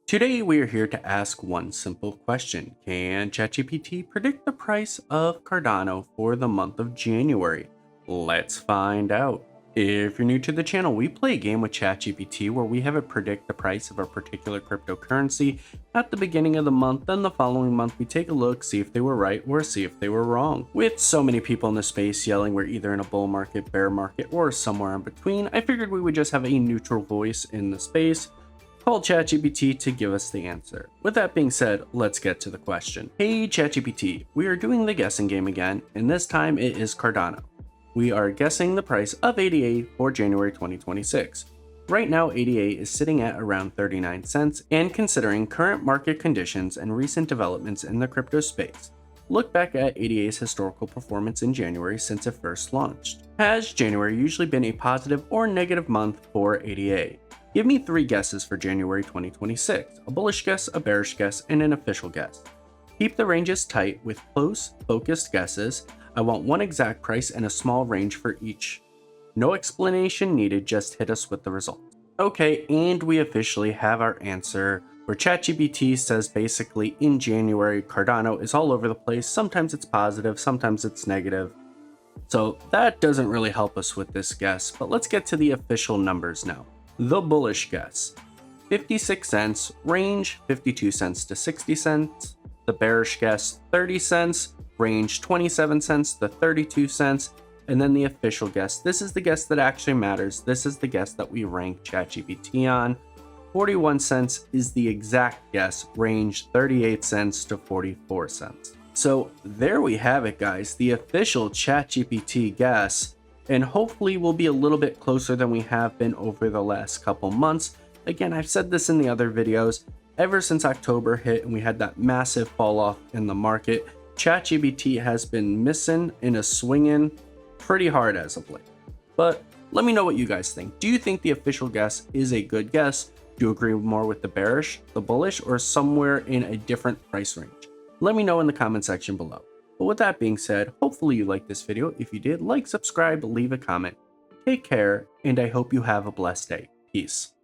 Today we are here to ask one simple question. Can ChatGPT predict the price of Cardano for the month of January? Let's find out. If you're new to the channel, we play a game with ChatGPT where we have it predict the price of a particular cryptocurrency at the beginning of the month, then the following month we take a look, see if they were right or see if they were wrong. With so many people in the space yelling we're either in a bull market, bear market, or somewhere in between, I figured we would just have a neutral voice in the space. Call ChatGPT to give us the answer. With that being said, let's get to the question. Hey ChatGPT, we are doing the guessing game again, and this time it is Cardano. We are guessing the price of 88 for January 2026. Right now 88 is sitting at around 39 cents, and considering current market conditions and recent developments in the crypto space, look back at 88's historical performance in January since it first launched. Has January usually been a positive or negative month for 88? Give me 3 guesses for January 2026, a bullish guess, a bearish guess, and an official guess. Keep the ranges tight with close, focused guesses. I want one exact price and a small range for each. No explanation needed, just hit us with the results. Okay, and we officially have our answer, where ChatGPT says basically in January, Cardano is all over the place. Sometimes it's positive, sometimes it's negative. So that doesn't really help us with this guess, but let's get to the official numbers now. The bullish guess, 56 cents, range 52 cents to 60 cents. The bearish guess, 30 cents, range 27 cents to 32 cents. And then the official guess, this is the guess that actually matters. This is the guess that we rank ChatGPT on. 41 cents is the exact guess, range 38 cents to 44 cents. So there we have it, guys, the official ChatGPT guess. And hopefully we'll be a little bit closer than we have been over the last couple months. Again, I've said this in the other videos, ever since October hit and we had that massive fall off in the market, ChatGPT has been missing in a swinging pretty hard as of late. But let me know what you guys think. Do you think the official guess is a good guess? Do you agree more with the bearish, the bullish, or somewhere in a different price range? Let me know in the comment section below. But with that being said, hopefully you liked this video. If you did, like, subscribe, leave a comment. Take care, and I hope you have a blessed day. Peace.